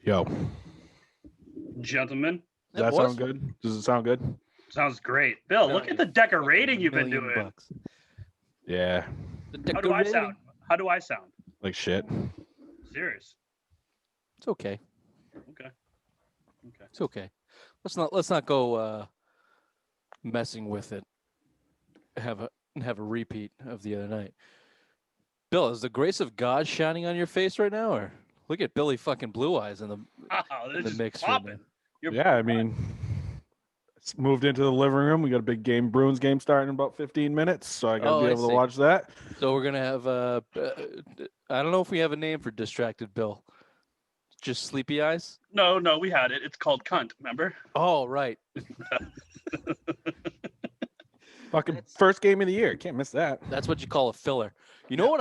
Yo, Gentlemen, does that sound good? Does it sound good? sounds great. Bill, look at the decorating you've been doing. Bucks. Yeah. How do I sound? How do I sound? Like shit. Serious. It's okay. Okay. It's okay. Let's not go messing with it. Have a repeat of the other night. Bill, is the grace of God shining on your face right now, or look at Billy fucking Blue Eyes in the mix right now. Yeah, I mean, it's moved into the living room. We got a big game, Bruins game starting in about 15 minutes, so I got to be able to watch that. So we're gonna have I don't know if we have a name for distracted Bill. Just sleepy eyes? No, we had it. It's called cunt. Remember? Oh, right. Fucking first game of the year. Can't miss that. That's what you call a filler. You know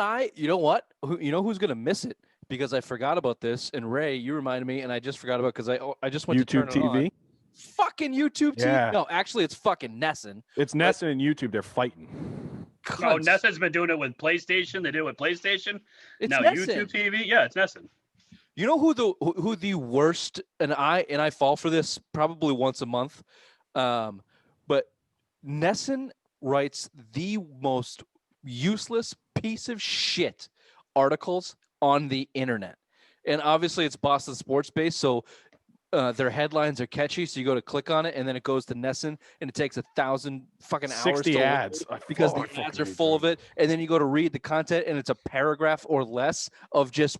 what? You know who's gonna miss it because I forgot about this. And Ray, you reminded me, and I just forgot about because I just went YouTube to turn it TV. on. Fucking YouTube TV. Yeah. No, actually, it's fucking Nesson. It's Nesson and YouTube. They're fighting. No, Nesson's been doing it with PlayStation. They did it with PlayStation. It's now Nesson. YouTube TV. Yeah, it's Nesson. You know who the worst, and I fall for this probably once a month, but Nesson writes the most useless piece of shit articles on the internet, and obviously it's Boston sports based, so their headlines are catchy. So you go to click on it, and then it goes to Nesson, and it takes 1,000 fucking hours 60 to ads because the ads are full of it, and then you go to read the content, and it's a paragraph or less of just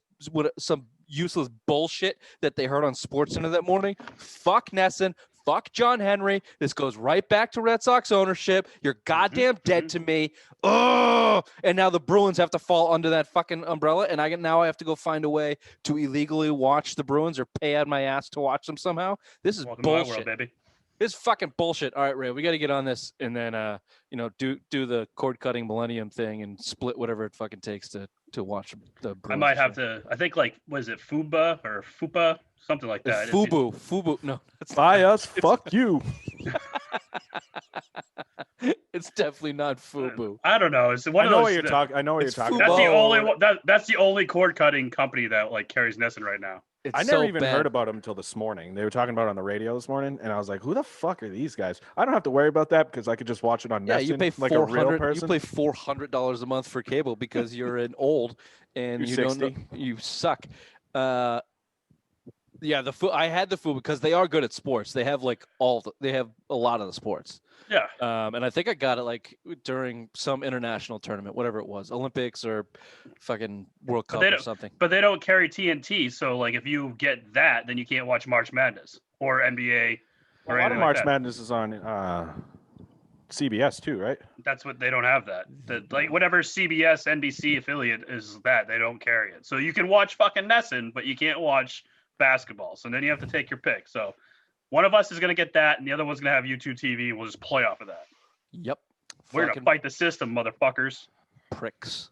some useless bullshit that they heard on SportsCenter that morning. Fuck Nesson. Fuck John Henry. This goes right back to Red Sox ownership. You're goddamn dead to me. Oh, and now the Bruins have to fall under that fucking umbrella, and I have to go find a way to illegally watch the Bruins or pay out my ass to watch them somehow. This is Welcome bullshit, to my world, baby. It's fucking bullshit. All right, Ray, we got to get on this, and then do the cord cutting millennium thing and split whatever it fucking takes to watch the Bruins. I might have to. I think was it Fuba or Fupa, something like that. Fubu. No, that's buy us. Fuck you. It's definitely not Fubu. I don't know. It's one I of know those. What you're talking. I know what you're talking. That's the only one. That's the only cord cutting company that carries Nesson right now. I never even heard about them until this morning. They were talking about it on the radio this morning, and I was like, "Who the fuck are these guys?" I don't have to worry about that because I could just watch it on Nesson. You pay like a real person. You pay $400 a month for cable because you're an old and you 60. don't know, you suck. I had the Fubu because they are good at sports. They have they have a lot of the sports. Yeah. And I think I got it during some international tournament, whatever it was, Olympics or fucking World Cup or something. But they don't carry TNT, so if you get that, then you can't watch March Madness or NBA. Or a lot of March Madness is on CBS too, right? That's what they don't have that. Whatever CBS NBC affiliate is that they don't carry it. So you can watch fucking Nesson, but you can't watch basketball. So then you have to take your pick. So one of us is going to get that, and the other one's going to have YouTube TV, and we'll just play off of that. Yep. We're going to fight the system, motherfuckers. Pricks.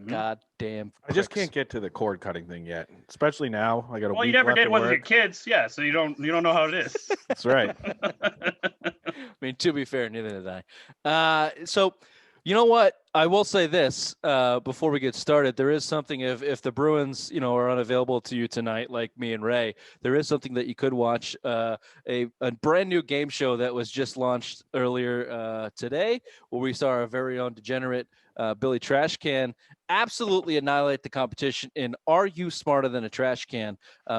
Goddamn pricks. I just can't get to the cord cutting thing yet, especially now. I got a week you never left did at with work. your kids, yeah, so you don't know how it is. That's right. I mean, to be fair, neither did I. So, you know what? I will say this before we get started. There is something if the Bruins, are unavailable to you tonight, like me and Ray, there is something that you could watch. A brand new game show that was just launched earlier today, where we saw our very own degenerate Billy Trashcan absolutely annihilate the competition in Are You Smarter Than a Trash Can,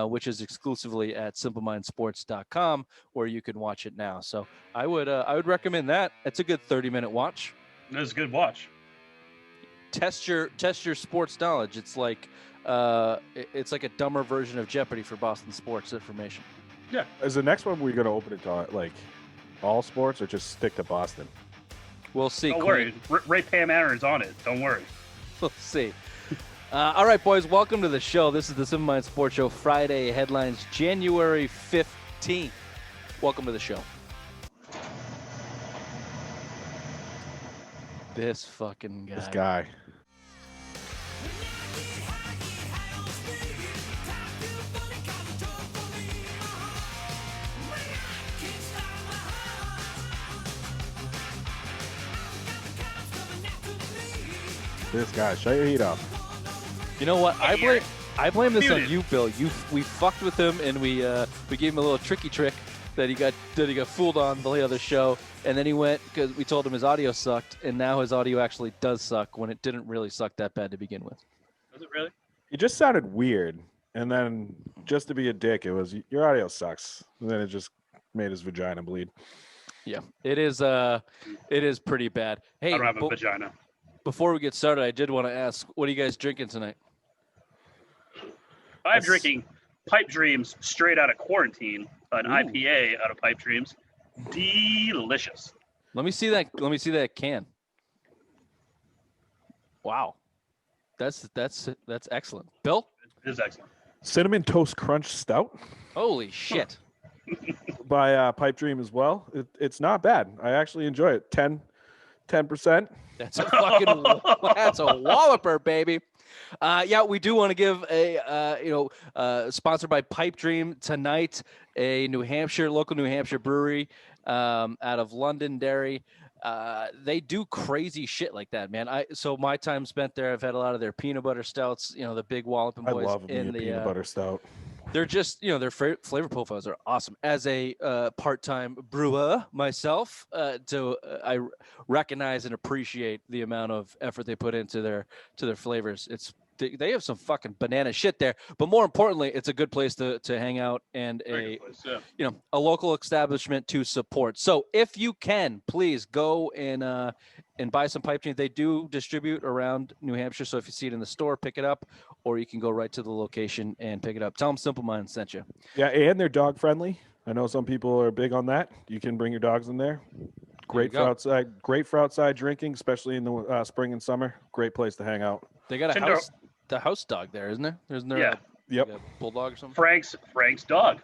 which is exclusively at simplemindsports.com, where you can watch it now. So I would recommend that. It's a good 30-minute watch. It's a good watch. Test your sports knowledge. It's like a dumber version of Jeopardy for Boston sports information. Yeah. Is the next one we're going to open it to all sports or just stick to Boston? We'll see. Don't worry. Ray Pam Aaron's on it. Don't worry. We'll see. All right, boys. Welcome to the show. This is the Simple Mind Sports Show. Friday headlines, January 15th. Welcome to the show. This fucking guy. This guy. This guy. Shut your heat off. You know what? I I blame this on Muted. you, Bill. We fucked with him and we gave him a little tricky trick that he got fooled on the other show, and then he went because we told him his audio sucked, and now his audio actually does suck when it didn't really suck that bad to begin with. Does it really? It just sounded weird, and then just to be a dick, it was your audio sucks, and then it just made his vagina bleed. Yeah, it is pretty bad. Hey, I don't have a vagina. Before we get started, I did want to ask, what are you guys drinking tonight? I'm drinking Pipe Dreams straight out of quarantine, an Ooh. IPA out of Pipe Dreams. Delicious. Let me see that can. Wow, that's excellent. Bill? It is excellent. Cinnamon Toast Crunch Stout Holy shit! by Pipe Dream as well. It's not bad. I actually enjoy it. 10%. That's a fucking that's a walloper, baby. Yeah, we do want to give a sponsored by Pipe Dream tonight, a local New Hampshire brewery out of Londonderry. They do crazy shit like that, man. So my time spent there, I've had a lot of their peanut butter stouts, the big walloping boys. I love a peanut butter stout. They're just, their flavor profiles are awesome. As a part-time brewer myself, I recognize and appreciate the amount of effort they put into their flavors. They have some fucking banana shit there, but more importantly, it's a good place to hang out and a local establishment to support. So if you can, please go and buy some Pipe Dream. They do distribute around New Hampshire, so if you see it in the store, pick it up, or you can go right to the location and pick it up. Tell them Simple Minds sent you. Yeah, and they're dog friendly. I know some people are big on that. You can bring your dogs in there. Great for outside. Great for outside drinking, especially in the spring and summer. Great place to hang out. They got the house dog there, isn't there? Isn't there? Yep. A bulldog or something? Frank's dog.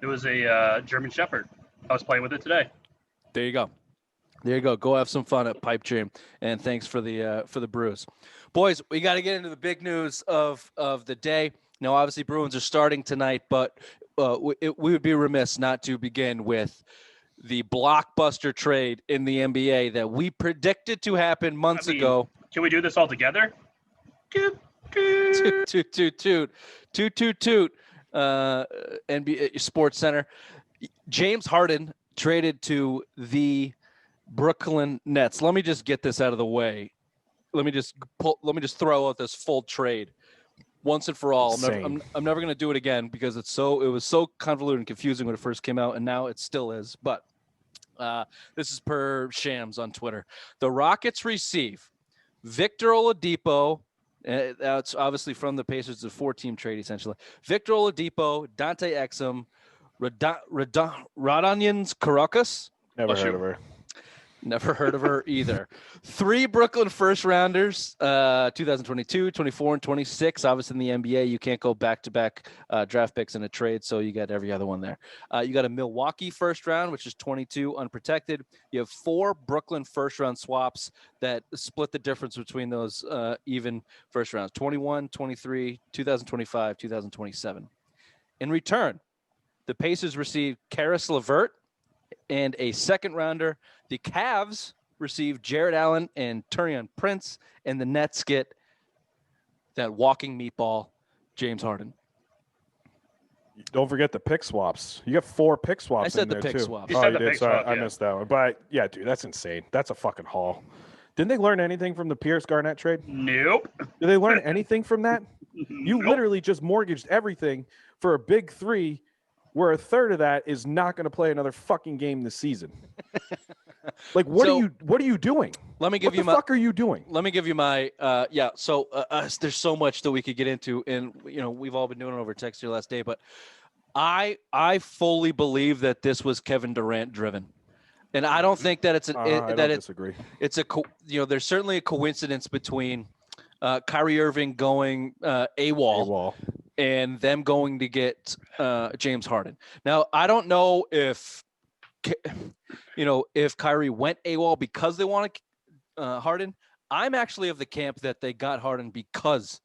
It was a German Shepherd. I was playing with it today. There you go. Go have some fun at Pipe Dream, and thanks for the brews, boys. We got to get into the big news of the day. Now, obviously, Bruins are starting tonight, but we would be remiss not to begin with the blockbuster trade in the NBA that we predicted to happen months ago. Can we do this all together? Toot, toot, toot, toot. Toot, toot, toot. NBA Sports Center. James Harden traded to the Brooklyn Nets. Let me just get this out of the way. Let me just throw out this full trade once and for all. I'm never going to do it again because it was so convoluted and confusing when it first came out, and now it still is. But this is per Shams on Twitter. The Rockets receive Victor Oladipo. That's obviously from the Pacers, a 4-team trade essentially. Victor Oladipo, Dante Exum, Radonjic Karakas. Never heard of her. Never heard of her either. 3 Brooklyn first rounders, 2022, 24, and 26. Obviously, in the NBA, you can't go back-to-back draft picks in a trade, so you got every other one there. You got a Milwaukee first round, which is 22 unprotected. You have 4 Brooklyn first-round swaps that split the difference between those even first rounds, 21, 23, 2025, 2027. In return, the Pacers received Karis LeVert and a second rounder. The Cavs received Jared Allen and Taurean Prince, and the Nets get that walking meatball, James Harden. Don't forget the pick swaps. You got 4 pick swaps. I said in the there pick too. swaps. Oh, you did. Sorry, I missed that one. But yeah, dude, that's insane. That's a fucking haul. Didn't they learn anything from the Pierce Garnett trade? Nope. Did they learn anything from that? You literally just mortgaged everything for a big 3, where a third of that is not going to play another fucking game this season. Like, what are you doing? Let me give what the fuck are you doing? Let me give you my So there's so much that we could get into, and we've all been doing it over text here last day, but I fully believe that this was Kevin Durant driven, and I don't think that disagree. It's there's certainly a coincidence between Kyrie Irving going AWOL and them going to get James Harden. Now, I don't know if Kyrie went AWOL because they wanted Harden. I'm actually of the camp that they got Harden because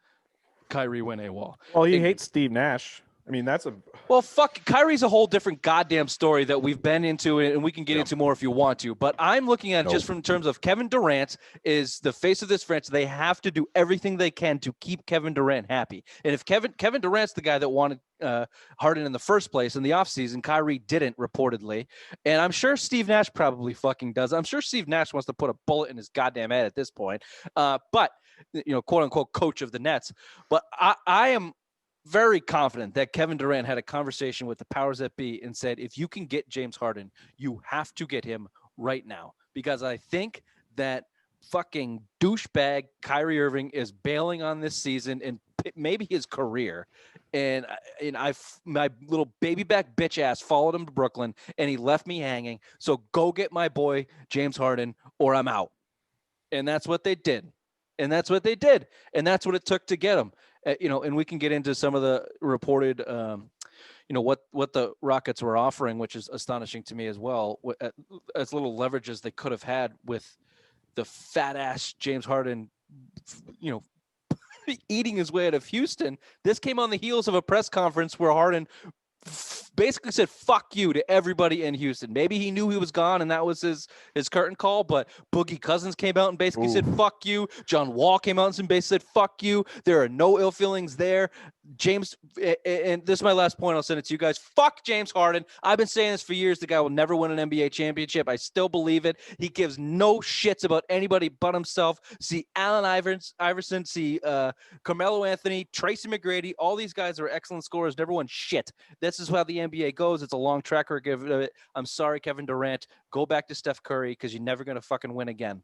Kyrie went AWOL. Well, he hates Steve Nash. I mean, that's a Well, fuck, Kyrie's a whole different goddamn story that we've been into, and we can get into more if you want to. But I'm looking at just from terms of Kevin Durant is the face of this franchise. They have to do everything they can to keep Kevin Durant happy. And if Kevin Durant's the guy that wanted Harden in the first place in the offseason, Kyrie didn't reportedly. And I'm sure Steve Nash probably fucking does. I'm sure Steve Nash wants to put a bullet in his goddamn head at this point. But, quote unquote, coach of the Nets. But I am very confident that Kevin Durant had a conversation with the powers that be and said, if you can get James Harden, you have to get him right now. Because I think that fucking douchebag Kyrie Irving is bailing on this season and maybe his career. And my little baby back bitch ass followed him to Brooklyn and he left me hanging. So go get my boy James Harden or I'm out. And that's what they did. And that's what it took to get him. And we can get into some of the reported, what the Rockets were offering, which is astonishing to me as well, as little leverage as they could have had with the fat ass James Harden, eating his way out of Houston. This came on the heels of a press conference where Harden basically said fuck you to everybody in Houston. Maybe he knew he was gone and that was his curtain call, but Boogie Cousins came out and basically said fuck you. John Wall came out and basically said fuck you. There are no ill feelings there. James, and this is my last point, I'll send it to you guys. Fuck James Harden. I've been saying this for years. The guy will never win an NBA championship. I still believe it. He gives no shits about anybody but himself. See Allen Iverson, see Carmelo Anthony, Tracy McGrady. All these guys are excellent scorers. Never won shit. This is how the NBA goes. It's a long track record of it. I'm sorry, Kevin Durant. Go back to Steph Curry because you're never going to fucking win again.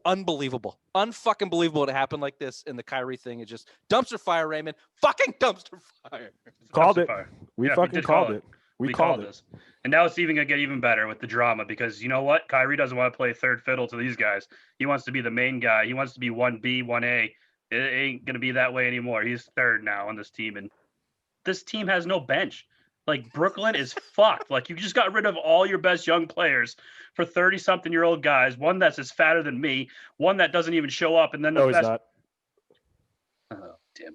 Unbelievable. Unfucking believable to happen like this. And the Kyrie thing is just dumpster fire, Raymond. Fucking dumpster fire. Called it. We fucking called it. We called this. And now it's even going to get even better with the drama because you know what? Kyrie doesn't want to play third fiddle to these guys. He wants to be the main guy. He wants to be 1B, 1A. It ain't going to be that way anymore. He's third now on this team. And this team has no bench. Like, Brooklyn is fucked. Like, you just got rid of all your best young players for 30-something-year-old guys. One that's as fatter than me. One that doesn't even show up. And then he's not. Oh, damn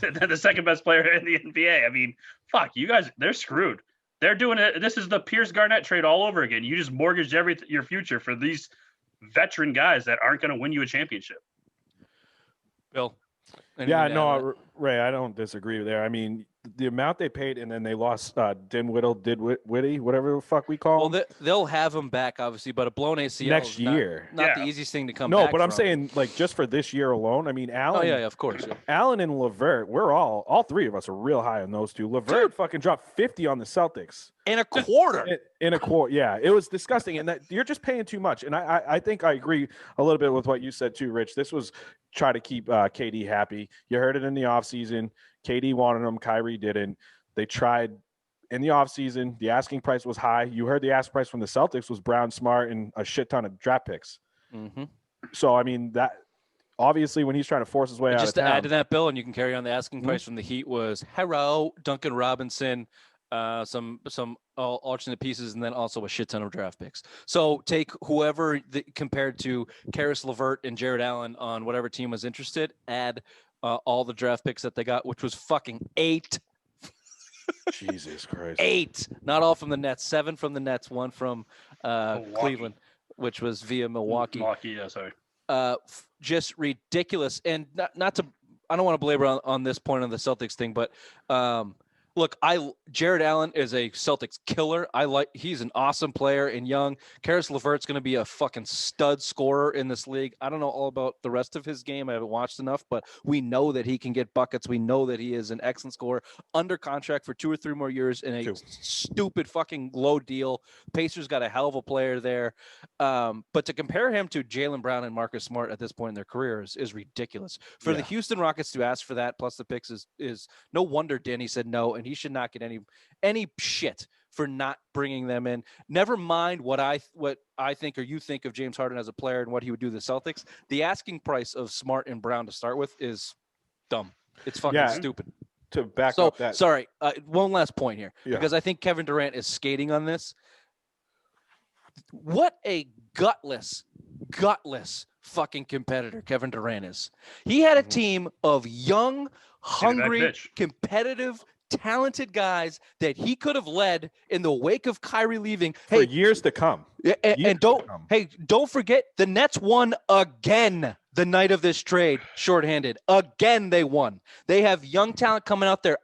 it. The second best player in the NBA. I mean, fuck, you guys, they're screwed. They're doing it. This is the Pierce Garnett trade all over again. You just mortgaged your future for these veteran guys that aren't going to win you a championship. Bill. Yeah, no, Ray, I don't disagree there. I mean, the amount they paid, and then they lost Dinwiddie, whatever the fuck we call him. Well, they'll have him back, obviously, but a blown ACL next year. Not the easiest thing to come back. No, but from. I'm saying, like, just for this year alone, I mean, Allen. Oh, yeah, of course. Yeah. Allen and LeVert, we're all three of us are real high on those two. LeVert fucking dropped 50 on the Celtics. In a quarter. In a quarter, yeah. It was disgusting. And that you're just paying too much. And I think I agree a little bit with what you said too, Rich. This was try to keep KD happy. You heard it in the offseason. KD wanted him. Kyrie didn't. They tried in the offseason. The asking price was high. You heard the asking price from the Celtics was Brown, Smart, and a shit ton of draft picks. Mm-hmm. So, I mean, that obviously when he's trying to force his way out just of town. Add to that, Bill, and you can carry on the asking price from the Heat was Harrow, Duncan Robinson, some alternate pieces, and then also a shit ton of draft picks. So take whoever compared to Karis LeVert and Jared Allen on whatever team was interested, add all the draft picks that they got, which was fucking 8. Jesus Christ. 8. Not all from the Nets. 7 from the Nets. 1 from Cleveland, which was via Milwaukee. Yeah, sorry. Just ridiculous. And not to, I don't want to belabor on this point on the Celtics thing, but look, Jared Allen is a Celtics killer. He's an awesome player and young. Karis LeVert's going to be a fucking stud scorer in this league. I don't know all about the rest of his game. I haven't watched enough, but we know that he can get buckets. We know that he is an excellent scorer under contract for 2 or 3 more years in a stupid fucking low deal. Pacers got a hell of a player there. But to compare him to Jaylen Brown and Marcus Smart at this point in their careers is ridiculous. For the Houston Rockets to ask for that plus the picks is no wonder Danny said no, and he should not get any shit for not bringing them in. Never mind what I think or you think of James Harden as a player and what he would do to the Celtics. The asking price of Smart and Brown to start with is dumb. It's fucking stupid. To back up that. Sorry, one last point here because I think Kevin Durant is skating on this. What a gutless fucking competitor Kevin Durant is. He had a team of young, hungry, competitive, talented guys that he could have led in the wake of Kyrie leaving for years to come. Don't forget the Nets won again the night of this trade, shorthanded. Again, they won. They have young talent coming out their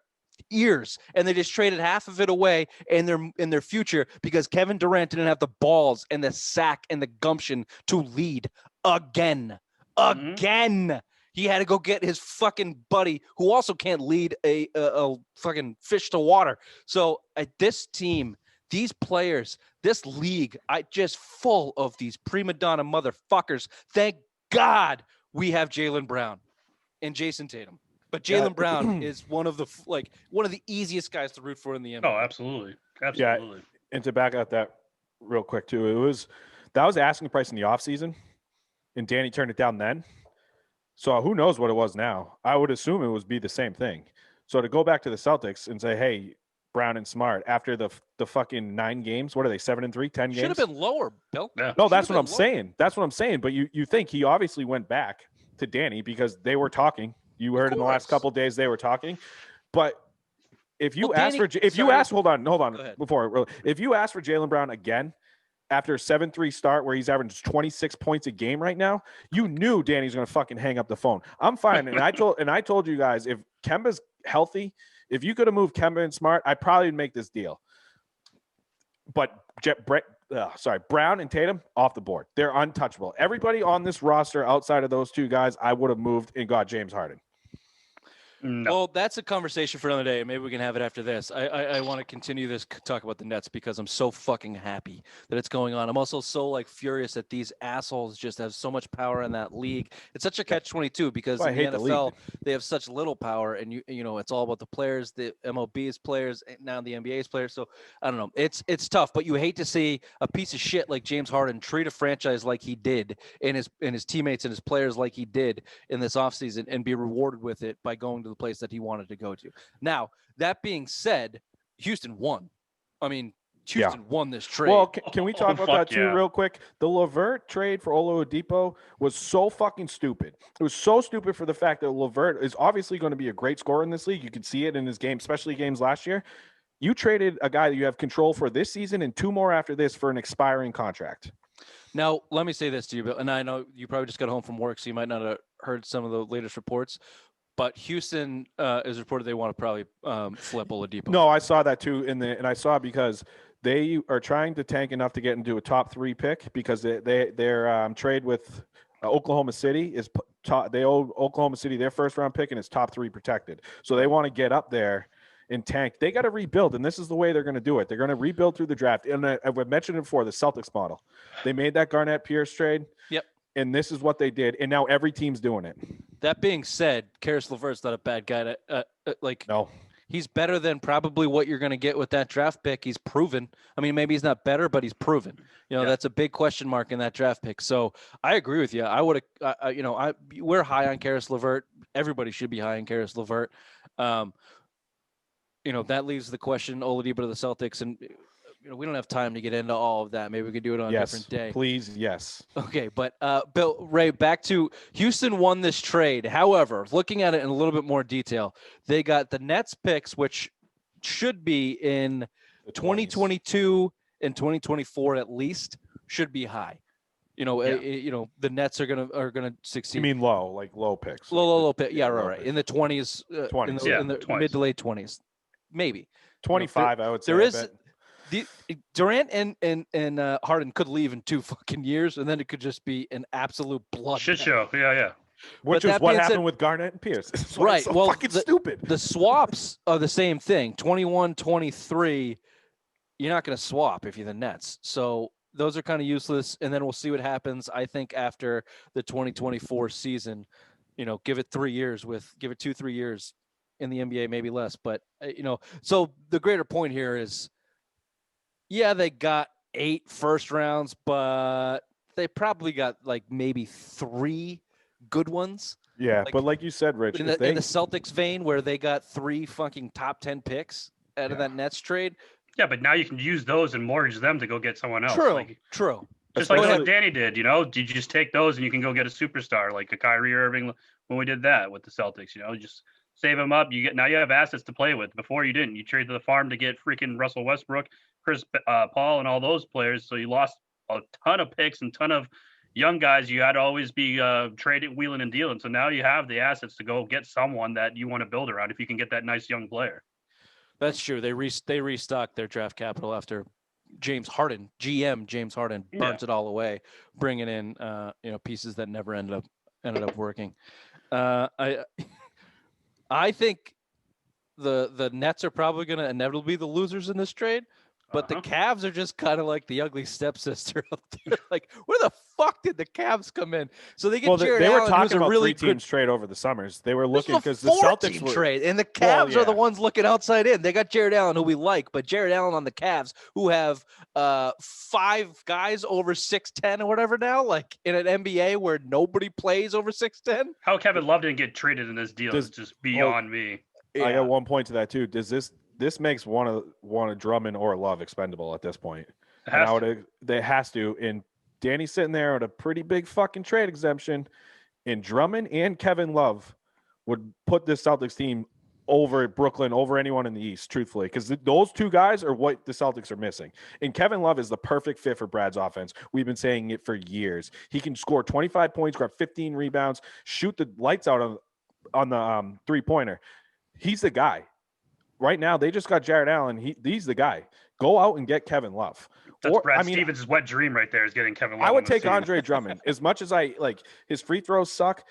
ears, and they just traded half of it away in their future because Kevin Durant didn't have the balls and the sack and the gumption to lead again. He had to go get his fucking buddy who also can't lead a fucking fish to water. So this team, these players, this league, just full of these prima donna motherfuckers. Thank God we have Jaylen Brown and Jason Tatum. But Jaylen Brown is one of the easiest guys to root for in the NBA. Oh, absolutely. Yeah, and to back up that real quick too, that was asking price in the offseason, and Danny turned it down then. So who knows what it was now? I would assume it would be the same thing. So to go back to the Celtics and say, hey, Brown and Smart, after the fucking 9 games, what are they, 7-3, 10 games? Should have been lower, Bill. Yeah. No, that's what I'm saying. That's what I'm saying. But you think he obviously went back to Danny because they were talking. You heard in the last couple of days they were talking. But if you ask for Jaylen Brown again after a 7-3 start where he's averaging 26 points a game right now, you knew Danny's going to fucking hang up the phone. I'm fine. And I told you guys, if Kemba's healthy, if you could have moved Kemba and Smart, I probably would make this deal. But Brown and Tatum off the board. They're untouchable. Everybody on this roster outside of those two guys, I would have moved and got James Harden. No. Well, that's a conversation for another day. Maybe we can have it after this. I want to continue this talk about the Nets because I'm so fucking happy that it's going on. I'm also so furious that these assholes just have so much power in that league. It's such a catch-22 because in the NFL they have such little power, and you know it's all about the players, the MLB's players, and now the NBA's players. So I don't know. It's tough, but you hate to see a piece of shit like James Harden treat a franchise like he did, and his teammates and his players like he did in this offseason, and be rewarded with it by going to the place that he wanted to go to. Now, that being said, Houston won. I mean, Houston won this trade. Well, can we talk about that too real quick? The LeVert trade for Oladipo was so fucking stupid. It was so stupid for the fact that LeVert is obviously going to be a great scorer in this league. You can see it in his game, especially games last year. You traded a guy that you have control for this season and 2 more after this for an expiring contract. Now, let me say this to you, Bill, and I know you probably just got home from work, so you might not have heard some of the latest reports. But Houston is reported they want to probably flip Oladipo. No, I saw that too, and I saw because they are trying to tank enough to get into a top 3 pick because their trade with Oklahoma City is they owe Oklahoma City their first round pick and it's top 3 protected. So they want to get up there and tank. They got to rebuild, and this is the way they're going to do it. They're going to rebuild through the draft. And I've mentioned it before, the Celtics model. They made that Garnett Pierce trade. Yep. And this is what they did, and now every team's doing it. That being said, Karis LeVert's not a bad guy. No, he's better than probably what you're going to get with that draft pick. He's proven. I mean, maybe he's not better, but he's proven. You know, that's a big question mark in that draft pick. So I agree with you. I would have. We're high on Karis LeVert. Everybody should be high on Karis LeVert. That leaves the question: Oladipo to the Celtics, and we don't have time to get into all of that. Maybe we could do it on a different day. Please, yes. Okay, but Bill, Ray, back to Houston won this trade. However, looking at it in a little bit more detail, they got the Nets picks, which should be in 2022 and 2024 at least, should be high. The Nets are gonna succeed. You mean low picks? Low pick. Yeah, right. In the 20s, in the 20s. mid to late 20s, maybe 25. I would say there is. Durant and Harden could leave in 2 fucking years, and then it could just be an absolute blood shit show. Yeah. Which is what happened with Garnett and Pierce. Right. So fucking stupid. The swaps are the same thing. 21, 23. You're not going to swap if you're the Nets. So those are kind of useless. And then we'll see what happens. I think after the 2024 season, give it 3 years give it 2-3 years in the NBA, maybe less. But so the greater point here is. Yeah, they got 8 first rounds, but they probably got maybe 3 good ones. Yeah, but like you said, Rich, in the Celtics vein where they got 3 fucking top 10 picks out of that Nets trade. Yeah, but now you can use those and mortgage them to go get someone else. True. Just like what Danny did, you just take those and you can go get a superstar like a Kyrie Irving when we did that with the Celtics. Just save them up. Now you have assets to play with. Before you didn't. You traded to the farm to get freaking Russell Westbrook, Chris Paul, and all those players. So you lost a ton of picks and ton of young guys. You had to always be trading, wheeling and dealing. So now you have the assets to go get someone that you want to build around if you can get that nice young player. That's true. They restocked their draft capital after James Harden, GM James Harden, burnt it all away, bringing in pieces that never ended up working. I think the Nets are probably going to inevitably be the losers in this trade. But the Cavs are just kind of like the ugly stepsister up there. Like, where the fuck did the Cavs come in? So they get Jared Allen, were talking about really 3 teams trade over the summers. They were looking because the Celtics were trade, and the Cavs are the ones looking outside in. They got Jared Allen, who we like, but Jared Allen on the Cavs, who have 5 guys over 6'10" or whatever now, like in an NBA where nobody plays over 6'10". How Kevin Love didn't get traded in this deal is just beyond me. I got one point to that too. Does this makes one of Drummond or Love expendable at this point? It has to. And Danny's sitting there with a pretty big fucking trade exemption. And Drummond and Kevin Love would put this Celtics team over Brooklyn, over anyone in the East, truthfully, because those 2 guys are what the Celtics are missing. And Kevin Love is the perfect fit for Brad's offense. We've been saying it for years. He can score 25 points, grab 15 rebounds, shoot the lights out on the 3-pointer. He's the guy. Right now, they just got Jared Allen. He's the guy. Go out and get Kevin Love. That's Brad Stevens' wet dream right there is getting Kevin Love. I would take Andre Drummond. As much as I like his free throws suck,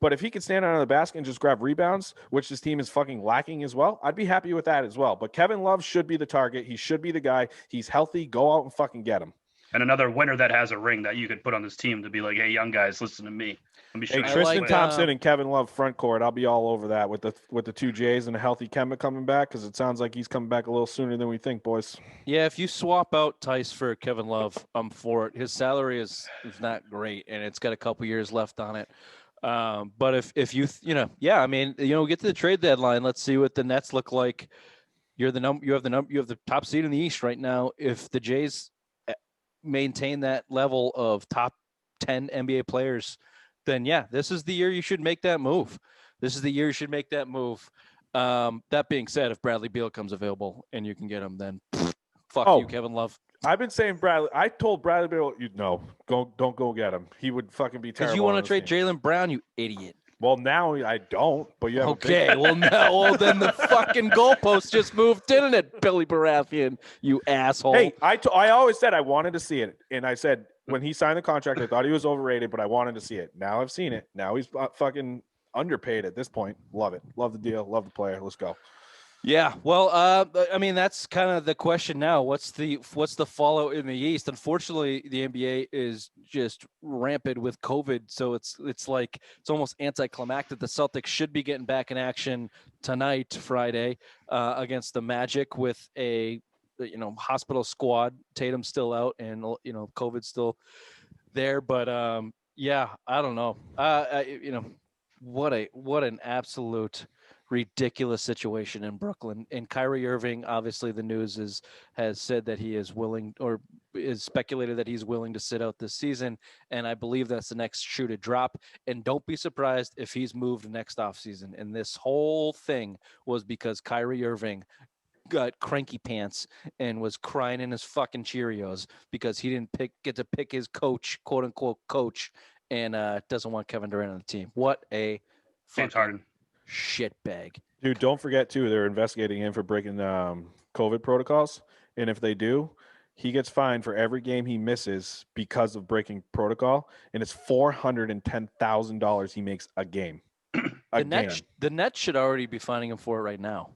but if he could stand under the basket and just grab rebounds, which this team is fucking lacking as well, I'd be happy with that as well. But Kevin Love should be the target. He should be the guy. He's healthy. Go out and fucking get him. And another winner that has a ring that you could put on this team to be like, hey, young guys, listen to me. Hey, Tristan Thompson and Kevin Love front court. I'll be all over that with the 2 J's and a healthy Kemba coming back, because it sounds like he's coming back a little sooner than we think, boys. Yeah, if you swap out Tice for Kevin Love, I'm for it. His salary is not great, and it's got a couple years left on it. But if you get to the trade deadline, let's see what the Nets look like. You have the top seed in the East right now. If the Jays maintain that level of top 10 NBA players, then this is the year you should make that move. That being said, if Bradley Beal comes available and you can get him, then fuck you, Kevin Love. I've been saying Bradley. I told Bradley Beal, don't go get him. He would fucking be terrible. Because you want to trade Jaylen Brown, you idiot. Well, now I don't, but you have okay. Then the fucking goalpost just moved, didn't it, Billy Baratheon? You asshole. Hey, I always said I wanted to see it, and I said when he signed the contract, I thought he was overrated, but I wanted to see it. Now I've seen it. Now he's fucking underpaid at this point. Love it. Love the deal. Love the player. Let's go. Yeah, well, that's kind of the question now. What's the fallout in the East? Unfortunately, the NBA is just rampant with COVID, so it's almost anticlimactic. The Celtics should be getting back in action tonight, Friday, against the Magic with a hospital squad. Tatum's still out, and COVID's still there. But I don't know. What an absolute ridiculous situation in Brooklyn. And Kyrie Irving, obviously the news has said that he is willing, or is speculated that he's willing to sit out this season. And I believe that's the next shoe to drop. And don't be surprised if he's moved next offseason. And this whole thing was because Kyrie Irving got cranky pants and was crying in his fucking Cheerios because he didn't get to pick his coach, quote unquote coach, and doesn't want Kevin Durant on the team. What a James Harden shit bag. Dude, don't forget too, they're investigating him for breaking COVID protocols, and if they do, he gets fined for every game he misses because of breaking protocol, and it's $410,000 he makes a game. The Nets should already be fining him for it right now.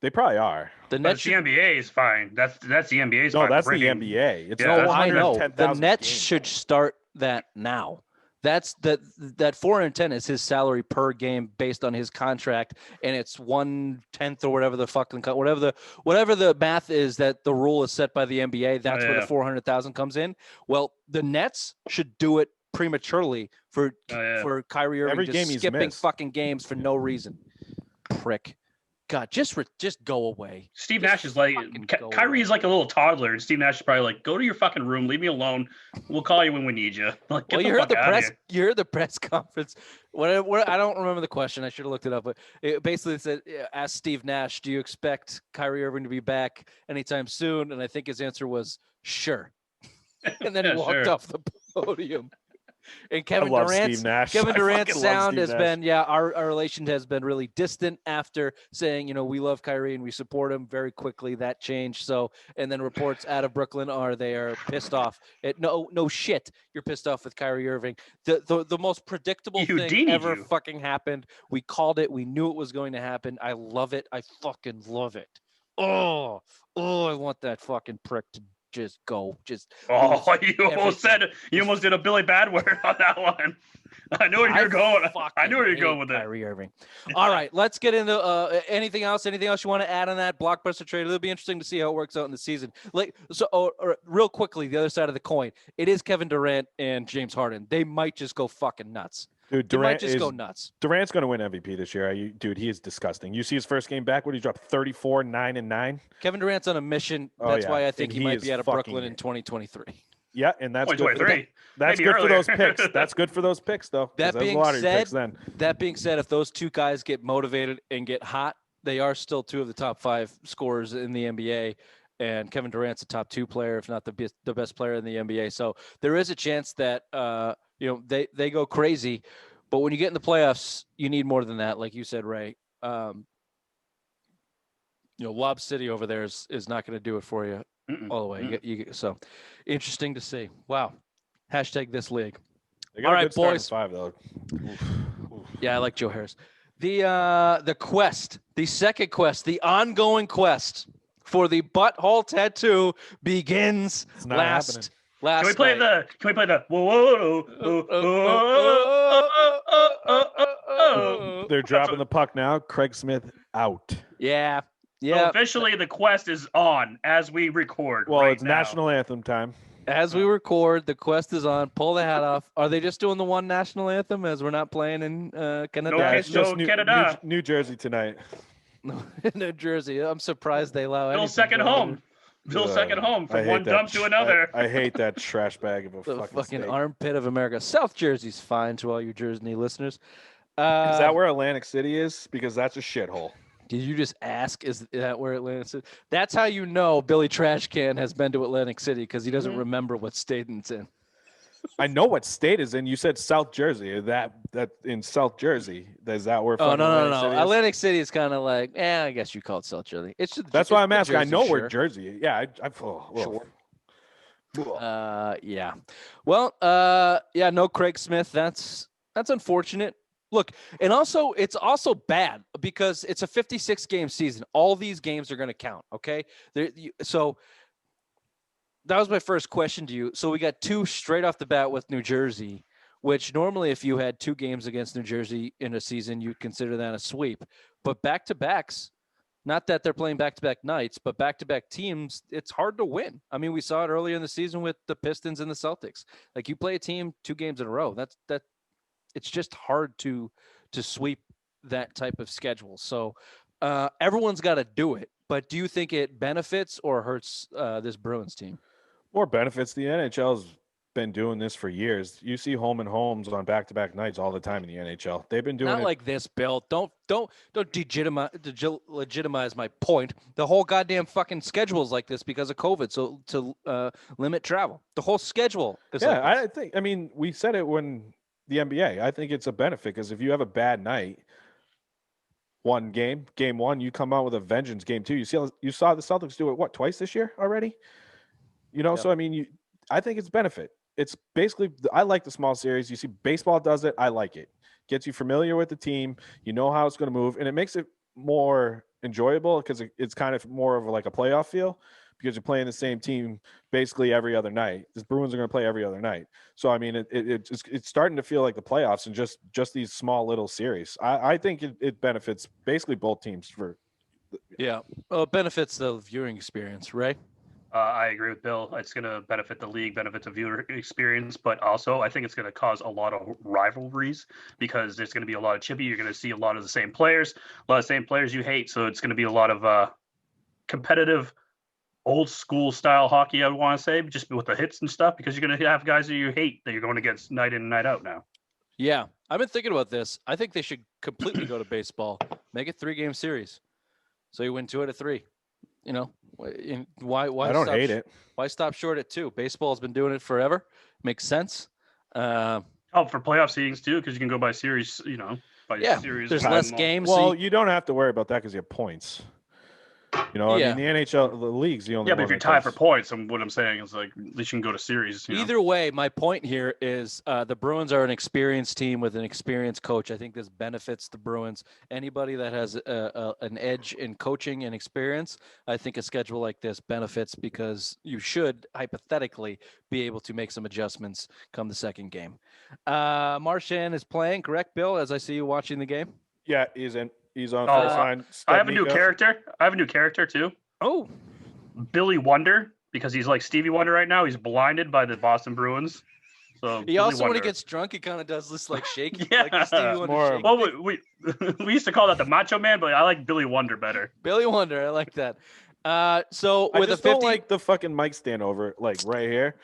They probably are. The NBA is fine. That's the NBA's fine. No, that's the NBA. It's I know. The Nets should start that now. That's that 410 is his salary per game based on his contract, and it's 1/10 or whatever the fucking whatever the math is that the rule is set by the NBA. That's where the 400,000 comes in. Well, the Nets should do it prematurely for Kyrie Irving every game skipping he's missed. fucking games for no reason. Prick. God, just go away. Steve Just Nash is like fucking go Kyrie is away. like a little toddler, and Steve Nash is probably like, "Go to your fucking room, leave me alone. We'll call you when we need you." Like, get Well, the you heard fuck the out of press. here. You heard the press conference. What I don't remember the question. I should have looked it up. But it basically said, asked Steve Nash, "Do you expect Kyrie Irving to be back anytime soon?" And I think his answer was, "Sure." And then he Yeah, walked sure. off the podium. And I Kevin love Durant's Steve Nash. Kevin I Durant's fucking love sound Steve has Nash. been, our relation has been really distant after saying, we love Kyrie and we support him. Very quickly that changed. So, and then reports out of Brooklyn they are pissed off. No shit, you're pissed off with Kyrie Irving. The most predictable He thing Houdini'd ever you. fucking happened. We called it. We knew it was going to happen. I love it. I fucking love it. I want that fucking prick to just go. Just Oh, lose you almost everything. you almost did a Billy Badward on that one. I knew where you're going. I knew where you're going with it. Kyrie Irving. All right, let's get into anything else. Anything else you want to add on that blockbuster trade? It'll be interesting to see how it works out in the season. Real quickly, the other side of the coin, it is Kevin Durant and James Harden. They might just go fucking nuts. Dude, They might just go nuts. Durant's going to win MVP this year. Dude, he is disgusting. You see his first game back, what did he drop? 34, 9, and 9? Kevin Durant's on a mission. Oh, That's yeah. why I think And he he might is be out of fucking- Brooklyn in 2023. Yeah, and that's good. 2023. That's Maybe good for those earlier. picks. That's good for those picks, though. 'cause That those being lottery said, picks then. That being said, if those two guys get motivated and get hot, they are still two of the top 5 scorers in the NBA. And Kevin Durant's a top 2 player, if not the best player in the NBA. So there is a chance that they go crazy. But when you get in the playoffs, you need more than that, like you said, Ray. Lob City over there is not going to do it for you all the way. So interesting to see. Wow. # this league. They got All a right, good starting boys. 5, though. Yeah, I like Joe Harris. The quest, the second quest, the ongoing quest for the butthole tattoo begins It's not last Can we play night. the whoa? They're dropping the puck now. Craig Smith out. Yeah. So officially, the quest is on as we record. Well, right it's now. national anthem time. As we record, the quest is on. Pull the hat off. Are they just doing the one national anthem as we're not playing in Canada? No, It's just Canada. New Jersey tonight. New Jersey. I'm surprised they allow Bill's anything second going home. on. Bill's second home I from hate one that dump to another. I hate that trash bag of a The fucking fucking state. armpit of America. South Jersey's fine to all you Jersey listeners. Is that where Atlantic City is? Because that's a shithole. Did you just ask? Is that where Atlantic City? That's how you know Billy Trashcan has been to Atlantic City because he doesn't remember what state it's in. I know what state is in. You said South Jersey. That in South Jersey. Is that where? Oh, no. City is? Atlantic City is kind of like, I guess you call it South Jersey. It's just, That's why I'm the asking. I Jersey know where Shore. Jersey. Yeah, Sure. Sure. Yeah. Well, no Craig Smith. That's unfortunate. Look, and also it's also bad because it's a 56-game season. All these games are going to count, okay? So that was my first question to you. So we got 2 straight off the bat with New Jersey, which normally if you had 2 games against New Jersey in a season, you'd consider that a sweep. But back-to-backs, not that they're playing back-to-back nights, but back-to-back teams, it's hard to win. I mean, we saw it earlier in the season with the Pistons and the Celtics. Like you play a team 2 games in a row. That it's just hard to sweep that type of schedule. So everyone's got to do it. But do you think it benefits or hurts this Bruins team? More benefits. The NHL's been doing this for years. You see home and homes on back-to-back nights all the time in the NHL. They've been doing Not it. like this, Bill. Don't legitimize my point. The whole goddamn fucking schedule is like this because of COVID. So to limit travel, the whole schedule is like this. I mean, we said it when the NBA. I think it's a benefit because if you have a bad night, game 1, you come out with a vengeance. Game 2, you saw the Celtics do it twice this year already. So I mean, I think it's benefit. It's basically, I like the small series. You see baseball does it. I like it. Gets you familiar with the team. You know how it's going to move, and it makes it more enjoyable because it's kind of more of like a playoff feel because you're playing the same team basically every other night. The Bruins are going to play every other night. So, I mean, it's starting to feel like the playoffs and just these small little series. I think it benefits basically both teams for. Yeah. Well, it benefits the viewing experience, right? I agree with Bill. It's going to benefit the league, benefit the viewer experience, but also I think it's going to cause a lot of rivalries because there's going to be a lot of chippy. You're going to see a lot of the same players, a lot of the same players you hate. So it's going to be a lot of competitive, old school style hockey, I would want to say, just with the hits and stuff, because you're going to have guys that you hate that you're going against night in and night out now. Yeah, I've been thinking about this. I think they should completely go to baseball, make it 3-game series, so you win 2 out of 3. You know, why? I don't hate it. Why stop short at 2? Baseball's been doing it forever. Makes sense. For playoff seedings too, because you can go by series. Series. There's less games. Well, you don't have to worry about that because you have points. You know, Yeah. I mean, the NHL, the league's the only Yeah, one. but if you're tied for points, what I'm saying is like at least you can go to series. Either way, my point here is the Bruins are an experienced team with an experienced coach. I think this benefits the Bruins. Anybody that has an edge in coaching and experience, I think a schedule like this benefits because you should hypothetically be able to make some adjustments come the second game. Marchand is playing, correct, Bill? As I see you watching the game. Yeah, he's on first line. I have a new character. I have a new character too. Oh, Billy Wonder, because he's like Stevie Wonder right now. He's blinded by the Boston Bruins. So he Billy also when Wonder. he gets drunk, he kind of does this like shake. Yeah. Like the Stevie Wonder More- shake. Well, we used to call that the Macho Man, but I like Billy Wonder better. Billy Wonder, I like that. So I with just a 50, don't like the fucking mic stand over like right here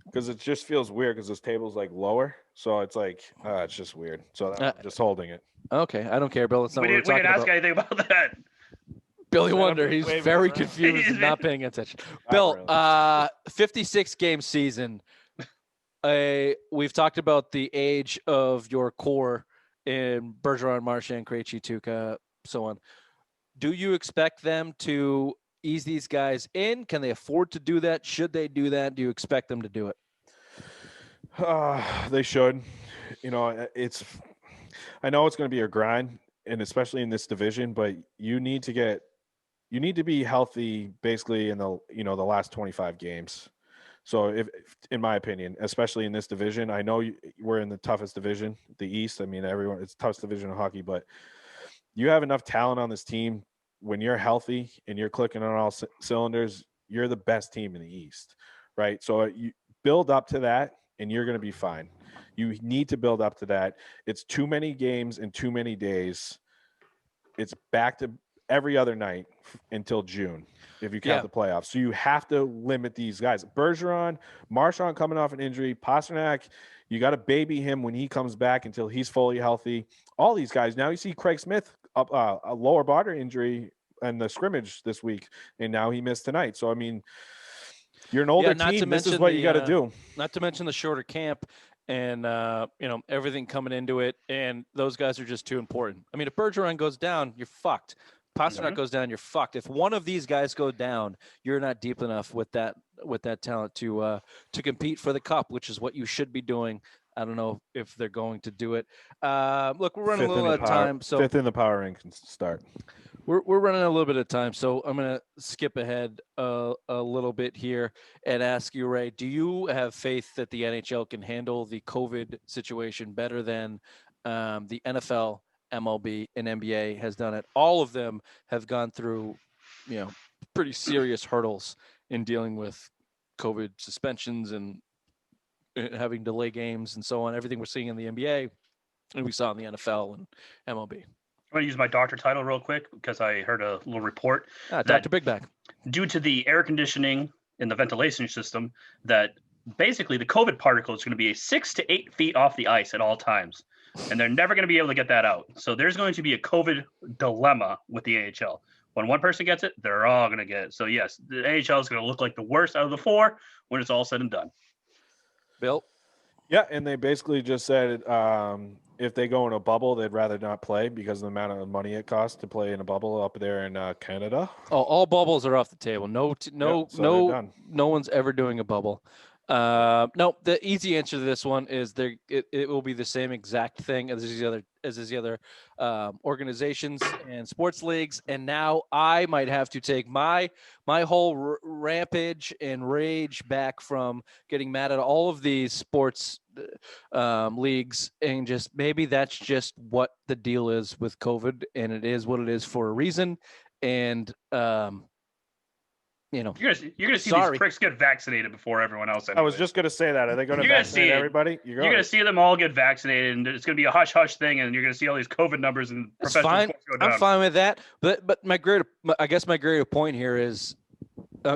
because it just feels weird because this table's like lower, so it's like it's just weird. So I'm just holding it. okay, I don't care, Bill. It's not We what we're didn't talking ask about. anything about that. Billy Set up Wonder, and he's wave it very around. confused and not paying attention. Not Bill, really. 56 game season. We've talked about the age of your core in Bergeron, Marchand, Krejci, Tuukka, so on. Do you expect them to ease these guys in? Can they afford to do that? Should they do that? Do you expect them to do it? They should. You know, I know it's going to be a grind, and especially in this division, but you need to be healthy basically in the last 25 games. So if in my opinion, especially in this division, I know we're in the toughest division, the East. I mean, it's the toughest division of hockey, but you have enough talent on this team. When you're healthy and you're clicking on all cylinders, you're the best team in the East, right? So you build up to that and you're going to be fine. You need to build up to that. It's too many games in too many days. It's back to every other night until June, if you count the playoffs. So you have to limit these guys. Bergeron, Marchand coming off an injury, Pasternak, you got to baby him when he comes back until he's fully healthy. All these guys. Now you see Craig Smith up a lower body injury in the scrimmage this week, and now he missed tonight. So I mean, you're an older team. This is what you got to do. Not to mention the shorter camp and everything coming into it, and those guys are just too important. I mean, if Bergeron goes down, you're fucked. Pasternak goes down, you're fucked. If one of these guys go down, you're not deep enough with that talent to compete for the cup, which is what you should be doing. I don't know if they're going to do it. Look, we're running a little out of time, so fifth in the power rankings start. We're running a little bit of time, so I'm going to skip ahead a little bit here and ask you, Ray, do you have faith that the NHL can handle the COVID situation better than the NFL, MLB, and NBA has done it? All of them have gone through, pretty serious hurdles in dealing with COVID suspensions and having delay games and so on. Everything we're seeing in the NBA and we saw in the NFL and MLB. I'm going to use my doctor title real quick because I heard a little report. Dr. Big Back. Due to the air conditioning in the ventilation system, that basically the COVID particle is going to be 6 to 8 feet off the ice at all times. And they're never going to be able to get that out. So there's going to be a COVID dilemma with the AHL. When one person gets it, they're all going to get it. So, yes, the AHL is going to look like the worst out of the four when it's all said and done. Bill? Yeah, and they basically just said if they go in a bubble, they'd rather not play because of the amount of money it costs to play in a bubble up there in Canada. Oh, all bubbles are off the table. No one's ever doing a bubble. No, the easy answer to this one is it will be the same exact thing as the other organizations and sports leagues. And now I might have to take my whole rampage and rage back from getting mad at all of these sports leagues, and just maybe that's just what the deal is with COVID, and it is what it is for a reason. And you know, You're gonna see Sorry. these pricks get vaccinated before everyone else. I was anyways. just going to say that. Are they going to You're gonna vaccinate see it. everybody? You're gonna see them all get vaccinated, and it's gonna be a hush hush thing, and you're gonna see all these COVID numbers and it's professional fine. sports go down. I'm fine with that. But I guess my greater point here is,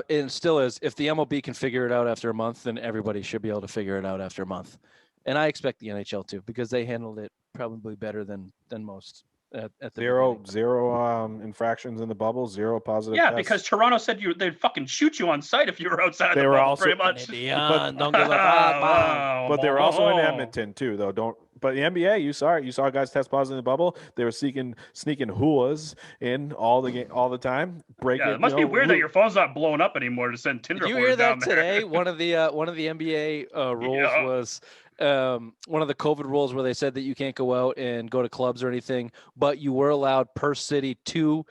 and still is, if the MLB can figure it out after a month, then everybody should be able to figure it out after a month. And I expect the NHL to, because they handled it probably better than most at the beginning. Zero infractions in the bubble, zero positive Yeah, tests. because Toronto said they'd fucking shoot you on sight if you were outside They the were bubble, also- pretty much. Don't give up. But they were also in Edmonton too, though. But the NBA, you saw it. You saw guys test positive in the bubble. They were sneaking hooas in all the time. Yeah, it must be weird that your phone's not blowing up anymore to send Tinder. Did you hear that down there. today? One of the NBA rules was one of the COVID rules where they said that you can't go out and go to clubs or anything, but you were allowed per city 2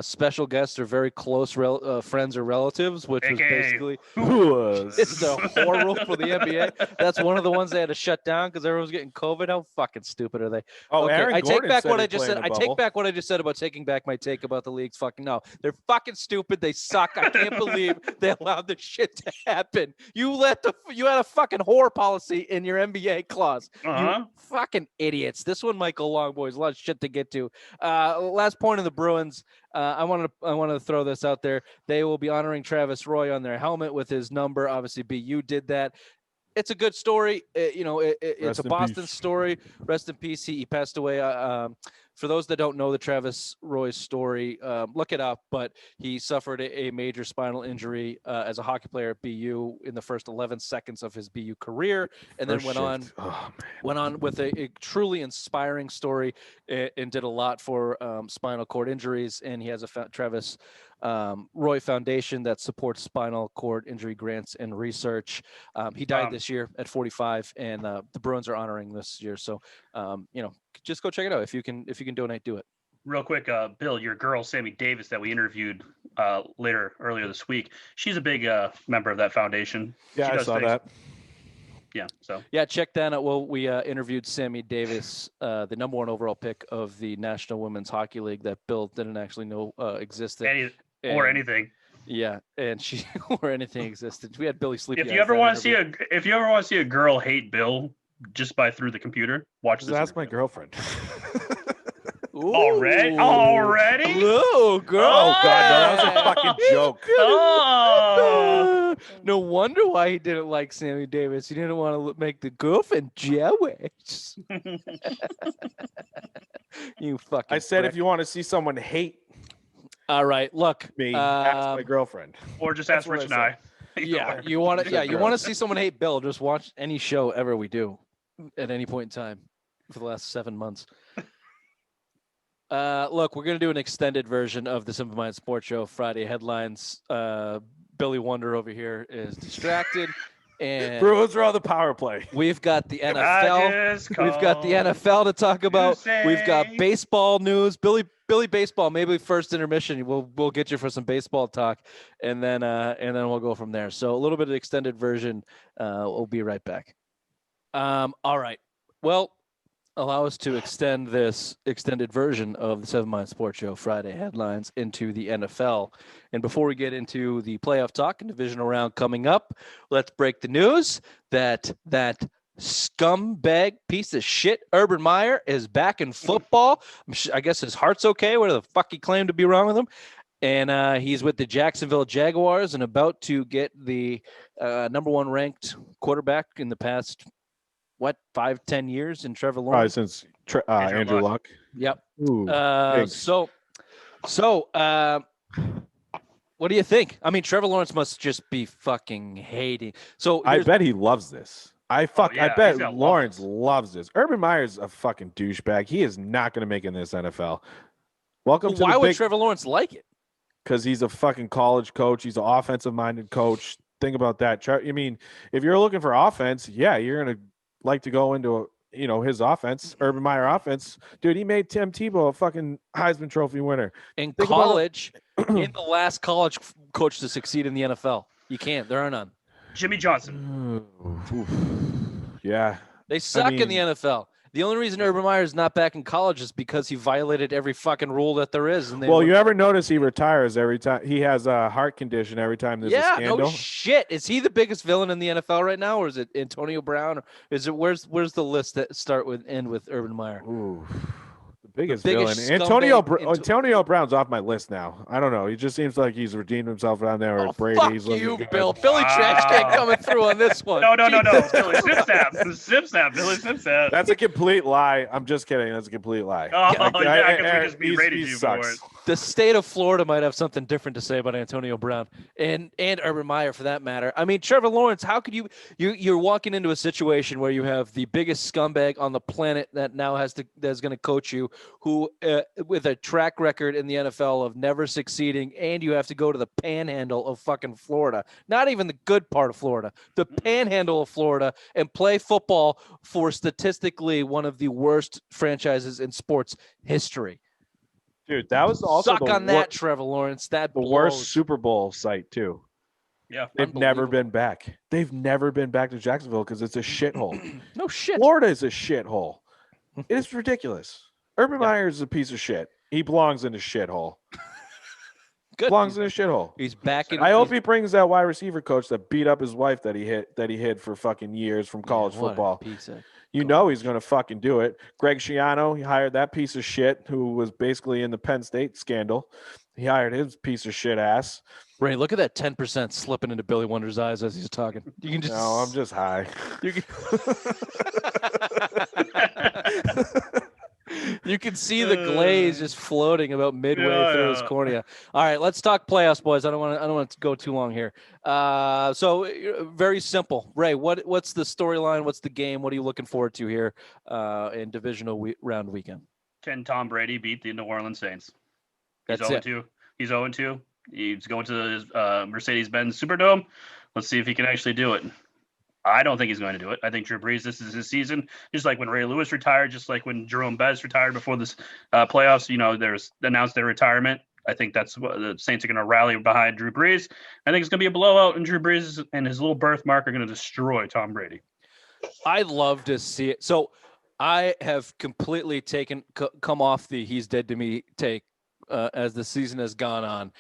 special guests or very close friends or relatives, which was basically it's the horror rule for the NBA. That's one of the ones they had to shut down because everyone was getting COVID. How fucking stupid are they? Oh, okay, Aaron I take Gordon back said what I he'd just play said. in a I take bubble. back what I just said about taking back my take about the leagues. Fucking no, they're fucking stupid. They suck. I can't believe they allowed this shit to happen. You had a fucking whore policy in your NBA clause. You fucking idiots. This one might go long, boys. A lot of shit to get to. Last point of the Bruins. I want to throw this out there. They will be honoring Travis Roy on their helmet with his number. Obviously, BU did that. It's a good story. It's a Boston story. Rest in peace. He passed away. For those that don't know the Travis Roy story, look it up. But he suffered a major spinal injury as a hockey player at BU in the first 11 seconds of his BU career, and then went on with a truly inspiring story and did a lot for spinal cord injuries. And he has a Travis Roy Foundation that supports spinal cord injury grants and research. He died this year at 45, and the Bruins are honoring this year. So, just go check it out. If you can donate, do it. Real quick, Bill, your girl Sammy Davis that we interviewed earlier this week, she's a big member of that foundation. Yeah, I saw that. Yeah, so check that out. Well, we interviewed Sammy Davis, the number 1 overall pick of the National Women's Hockey League that Bill didn't actually know existed. Or anything. Yeah, and she or anything existed. We had Billy Sleepy. If you ever want to see a girl hate Bill just by through the computer, watch this. That's my girlfriend. Already? Oh, girl. Oh, God, no, that was a fucking joke. Oh. No wonder why he didn't like Sammy Davis. He didn't want to make the girlfriend jealous. You fucking I said prick. if you want to see someone hate all right, look. me, ask my girlfriend. Or just ask Rich and I. Yeah, you want to see someone hate Bill, just watch any show ever we do at any point in time for the last 7 months. Look, we're going to do an extended version of the Simple Mind Sports Show Friday headlines. Billy Wonder over here is distracted. And Bruins are on the power play. We've got the NFL. We've got the NFL to talk about. We've got baseball news. Billy baseball. Maybe first intermission. We'll get you for some baseball talk, and then we'll go from there. So a little bit of extended version. We'll be right back. All right. Well, allow us to extend this extended version of the 7 Mind Sports Show Friday headlines into the NFL. And before we get into the playoff talk and divisional round coming up, let's break the news that scumbag piece of shit Urban Meyer is back in football. I guess his heart's okay. What the fuck he claimed to be wrong with him? And he's with the Jacksonville Jaguars and about to get the number 1 ranked quarterback in the past 5-10 years in Trevor Lawrence. Probably since Andrew Luck. Yep. Ooh, so what do you think? I mean, Trevor Lawrence must just be fucking hating. So I bet he loves this. I bet Lawrence love loves this. Urban Meyer's a fucking douchebag. He is not going to make it in this NFL. Welcome to why would Trevor Lawrence like it? Because he's a fucking college coach. He's an offensive-minded coach. Think about that. I mean, if you're looking for offense, yeah, you're going to like to go into his offense, Urban Meyer offense. Dude, he made Tim Tebow a fucking Heisman Trophy winner. In college, in the last college coach to succeed in the NFL. You can't. There are none. Jimmy Johnson. Yeah. They suck in the NFL. The only reason Urban Meyer is not back in college is because he violated every fucking rule that there is. And Well, you ever notice he retires every time he has a heart condition every time there's a scandal? No shit. Is he the biggest villain in the NFL right now, or is it Antonio Brown? Or is it where's the list that end with Urban Meyer? Ooh. Biggest biggest villain. Antonio Brown's off my list now. I don't know. He just seems like he's redeemed himself down there with Brady. Fuck He's you, good. Bill. Billy Trash Can coming through on this one. No. Billy Snip-Snap. Snip-Snap. Billy Snip-Snap. That's a complete lie. I'm just kidding. That's a complete lie. Oh, yeah, because we just berated you for sucks. it. The state of Florida might have something different to say about Antonio Brown and Urban Meyer for that matter. I mean, Trevor Lawrence, how could you're walking into a situation where you have the biggest scumbag on the planet that now that's going to coach you, who with a track record in the NFL of never succeeding, and you have to go to the panhandle of fucking Florida, not even the good part of Florida, the panhandle of Florida, and play football for statistically one of the worst franchises in sports history. Dude, that was also Suck on that, Trevor Lawrence. That the worst Super Bowl site too. Yeah, they've never been back. They've never been back to Jacksonville because it's a shithole. No shit. Florida is a shithole. It's ridiculous. Urban Meyer is a piece of shit. He belongs in a shithole. Good. Belongs in a shithole. He's back in. I hope he brings that wide receiver coach that beat up his wife that he hid for fucking years from college football. You know he's going to fucking do it. Greg Schiano, he hired that piece of shit who was basically in the Penn State scandal. He hired his piece of shit ass. Ray, look at that 10% slipping into Billy Wonder's eyes as he's talking. You can just. No, I'm just high. You can see the glaze just floating about midway through his cornea. All right, let's talk playoffs, boys. I don't want to go too long here. So very simple. Ray, what's the storyline? What's the game? What are you looking forward to here in divisional round weekend? Can Tom Brady beat the New Orleans Saints? He's That's 0-2. He's 0-2. He's going to his Mercedes-Benz Superdome. Let's see if he can actually do it. I don't think he's going to do it. I think Drew Brees, this is his season. Just like when Ray Lewis retired, just like when Jerome Bettis retired before this playoffs, there's announced their retirement. I think that's what the Saints are going to rally behind Drew Brees. I think it's going to be a blowout, and Drew Brees and his little birthmark are going to destroy Tom Brady. I'd love to see it. So I have completely come off the he's dead to me take as the season has gone on.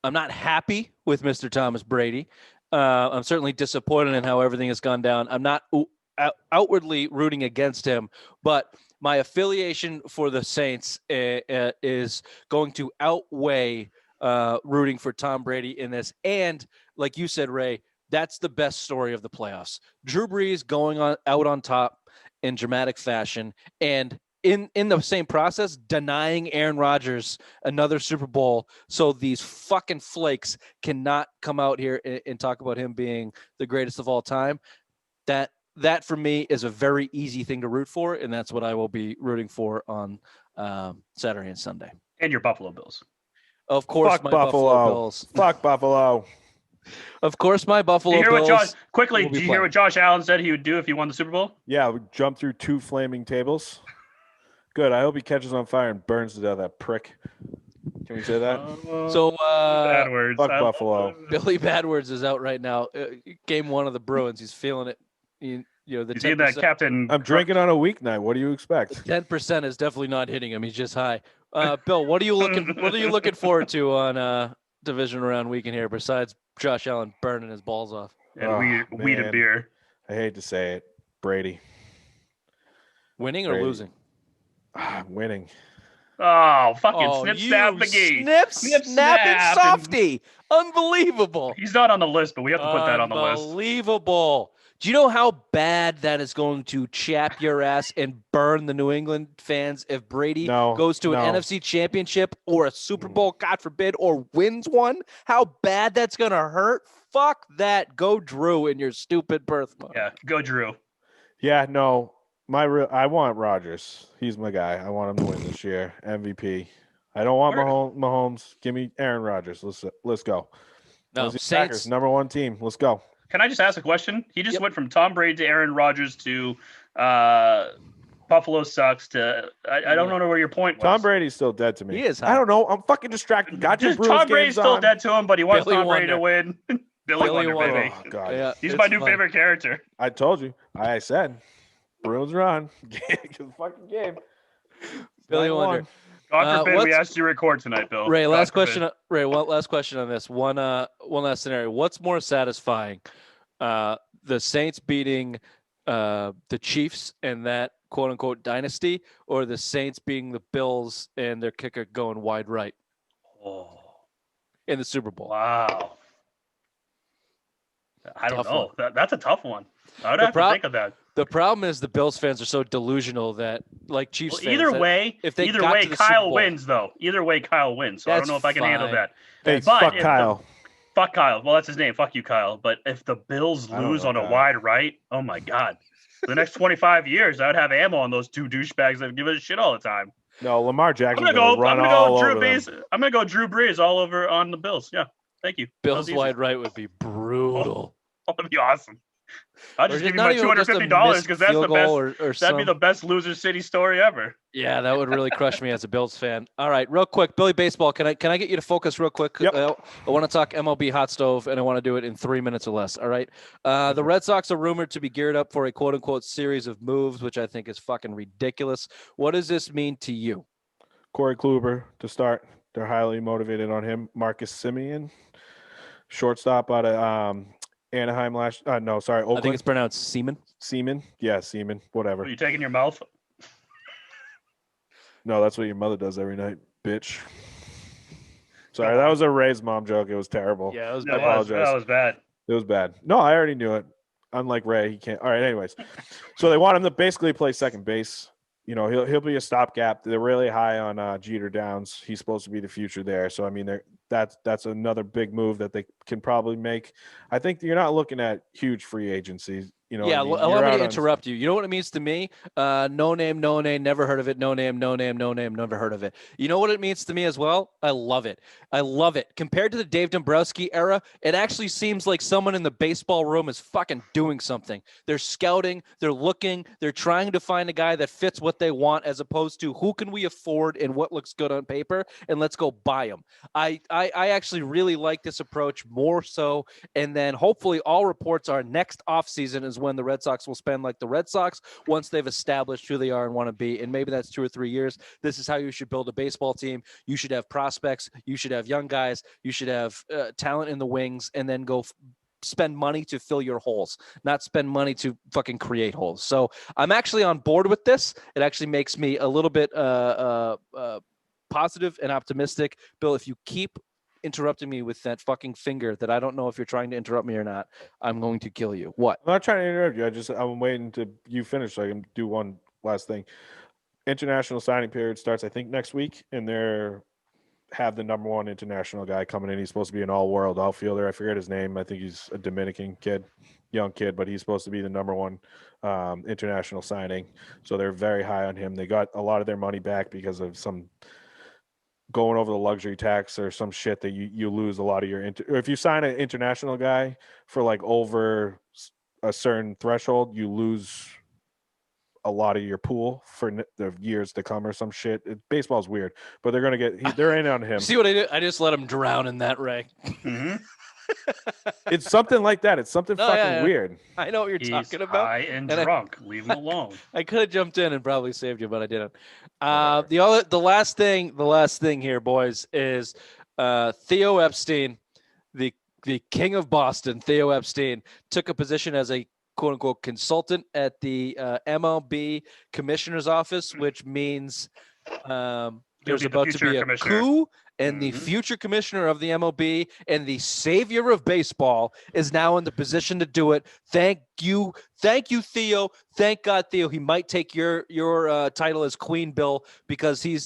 I'm not happy with Mr. Thomas Brady. I'm certainly disappointed in how everything has gone down. I'm not outwardly rooting against him, but my affiliation for the Saints is going to outweigh rooting for Tom Brady in this. And like you said, Ray, that's the best story of the playoffs. Drew Brees going out on top in dramatic fashion, and in the same process, denying Aaron Rodgers another Super Bowl so these fucking flakes cannot come out here and talk about him being the greatest of all time. That for me is a very easy thing to root for, and that's what I will be rooting for on Saturday and Sunday. And your Buffalo Bills. Of course, Fuck my Buffalo Bills. Fuck Buffalo. Of course, my Buffalo Bills. Did you hear what Josh Allen said he would do if he won the Super Bowl? Yeah, we jumped through 2 flaming tables. Good. I hope he catches on fire and burns to death, that prick. Can we say that? Bad words. Fuck Buffalo. Billy Badwords is out right now. Game 1 of the Bruins. He's feeling it. The you see that, 10%. Captain? I'm drinking on a weeknight. What do you expect? 10% is definitely not hitting him. He's just high. Bill, what are you looking forward to on division round weekend here besides Josh Allen burning his balls off? And weed and beer. I hate to say it. Brady. Winning or losing? Winning. Oh, fucking snip, McGee. Snap, and softy. Unbelievable. He's not on the list, but we have to put that on the list. Unbelievable. Do you know how bad that is going to chap your ass and burn the New England fans if Brady goes to an NFC championship or a Super Bowl, God forbid, or wins one? How bad that's going to hurt? Fuck that. Go Drew in your stupid birthmark. Yeah, go Drew. Yeah, no. I want Rodgers. He's my guy. I want him to win this year. MVP. I don't want Mahomes. Give me Aaron Rodgers. Let's go. No, Saints, Packers, #1 team. Let's go. Can I just ask a question? He just went from Tom Brady to Aaron Rodgers to Buffalo sucks to I don't know where your point was. Tom Brady's still dead to me. He is. I don't know. I'm fucking distracted. Tom Brady's still dead to him, but he wants Billy Tom Brady Wonder. to win. Billy Wonder, baby. Oh, God. Yeah, He's my new favorite character. I told you. I said. Bruins run. Good fucking game. Billy Wonder. God forbid we asked you to record tonight, Bill. Ray, God last forbid. question. Ray, one last question on this. One last scenario. What's more satisfying, the Saints beating the Chiefs and that quote unquote dynasty, or the Saints beating the Bills and their kicker going wide right in the Super Bowl? Wow. I don't know. That's a tough one. I would have to think of that. The problem is the Bills fans are so delusional that, like Chiefs fans, either way, Kyle wins, though. Either way, Kyle wins. So I don't know if I can handle that. Hey, fuck Kyle. Fuck Kyle. Well, that's his name. Fuck you, Kyle. But if the Bills lose on a wide right, oh my God. For the next 25 years, I would have ammo on those two douchebags that give a shit all the time. No, Lamar Jackson. I'm gonna go Drew Brees all over on the Bills. Yeah. Thank you. Bills wide right would be brutal. Oh, that'd be awesome. I'll just give you my $250 because that's the best. That'd be the best loser city story ever. Yeah, that would really crush me as a Bills fan. All right, real quick, Billy Baseball. Can I get you to focus real quick? Yep. I want to talk MLB Hot Stove, and I want to do it in 3 minutes or less. All right. The Red Sox are rumored to be geared up for a quote unquote series of moves, which I think is fucking ridiculous. What does this mean to you? Corey Kluber to start. They're highly motivated on him. Marcus Semien, shortstop out of Anaheim Oakland. I think it's pronounced Seaman. Seaman? Yeah, Seaman. Whatever. Are you taking your mouth? No, that's what your mother does every night, bitch. Sorry, that was a Ray's mom joke. It was terrible. Yeah, it was I apologize. That was bad. It was bad. No, I already knew it. Unlike Ray, he can't. All right, anyways. So they want him to basically play second base. You know, he'll be a stopgap. They're really high on Jeter Downs. He's supposed to be the future there. So I mean, that's another big move that they can probably make. I think you're not looking at huge free agencies. You know, yeah, allow me to interrupt you. You know what it means to me? No name, never heard of it. No name, never heard of it. You know what it means to me as well? I love it. Compared to the Dave Dombrowski era, it actually seems like someone in the baseball room is fucking doing something. They're scouting, they're looking, they're trying to find a guy that fits what they want, as opposed to who can we afford and what looks good on paper, and let's go buy him. I actually really like this approach more so, and then hopefully all reports are next offseason is when the Red Sox will spend like the Red Sox once they've established who they are and want to be. And maybe that's 2 or 3 years. This is how you should build a baseball team. You should have prospects. You should have young guys. You should have talent in the wings, and then go spend money to fill your holes, not spend money to fucking create holes. So I'm actually on board with this. It actually makes me a little bit positive and optimistic. Bill, if you keep interrupting me with that fucking finger that I don't know if you're trying to interrupt me or not, I'm going to kill you. What? I'm not trying to interrupt you. I'm waiting to you finish so I can do one last thing. International signing period starts, I think, next week, and they're have the number one international guy coming in. He's supposed to be an all-world outfielder. I forget his name. I think he's a Dominican kid, young kid, but he's supposed to be the number one international signing. So they're very high on him. They got a lot of their money back because of some going over the luxury tax or some shit that you lose a lot of your if you sign an international guy for like over a certain threshold, you lose a lot of your pool for the years to come or some shit. Baseball's weird, but they're in on him. See what I did? I just let him drown in that, Ray. Mm-hmm. It's something like that. It's something weird. I know what you're talking about. High and drunk. Leave him alone. I could have jumped in and probably saved you, but I didn't. The last thing here, boys, is Theo Epstein, the king of Boston. Theo Epstein took a position as a quote unquote consultant at the MLB commissioner's office, which means there's about to be a coup. And the future commissioner of the MLB and the savior of baseball is now in the position to do it. Thank you, Theo. Thank God, Theo. He might take your title as Queen, Bill, because he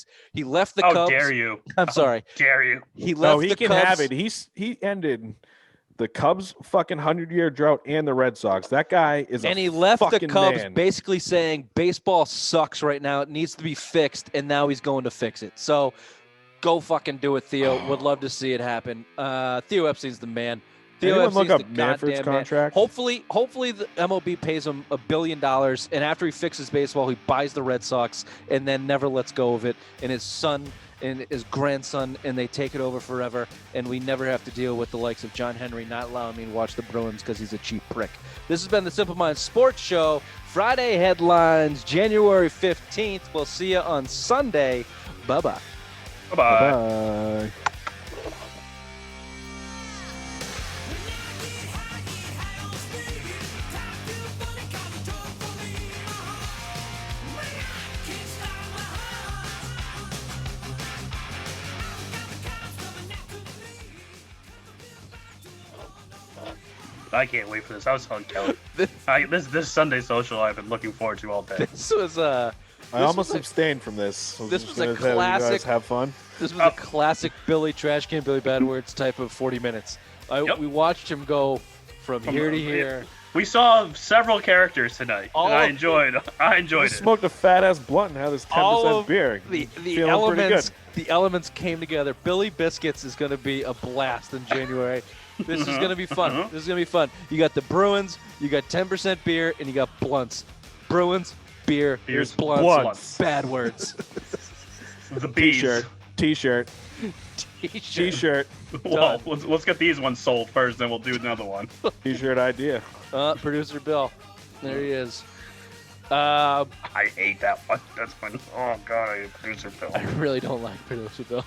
left the Cubs. How dare you? I'm sorry. How dare you? He left he the can Cubs. have it. He ended the Cubs' fucking 100-year drought and the Red Sox. That guy is and he left the Cubs man. Basically saying baseball sucks right now. It needs to be fixed, and now he's going to fix it. So. Go fucking do it, Theo. Would love to see it happen. Theo Epstein's the man. Anyone OFC look is up the Manfred's goddamn man. contract? Hopefully the MLB pays him $1 billion, and after he fixes baseball, he buys the Red Sox and then never lets go of it. And his son and his grandson, and they take it over forever, and we never have to deal with the likes of John Henry not allowing me to watch the Bruins because he's a cheap prick. This has been the Simple Minds Sports Show. Friday headlines, January 15th. We'll see you on Sunday. Bye-bye. Bye-bye. Bye. I can't wait for this. I was telling Kelly. This Sunday social I've been looking forward to all day. This was I almost abstained from this. This was a You guys classic. have fun. This was a classic Billy Trash Can, Billy Bad Words type of 40 minutes. Yep. We watched him go from here to here. We saw several characters tonight, and I enjoyed it. Smoked a fat ass blunt and had this 10% beer. The Feeling pretty good. elements came together. Billy Biscuits is going to be a blast in January. This is going to be fun. This is going to be fun. You got the Bruins, you got 10% beer, and you got blunts. Bruins, beer, Beers, blunts. Bad words. The bees. T-shirt. Well, let's get these ones sold first, then we'll do another one. T-shirt idea. Producer Bill. There he is. I hate that one. That's one. Oh, God, I hate producer Bill. I really don't like Producer Bill.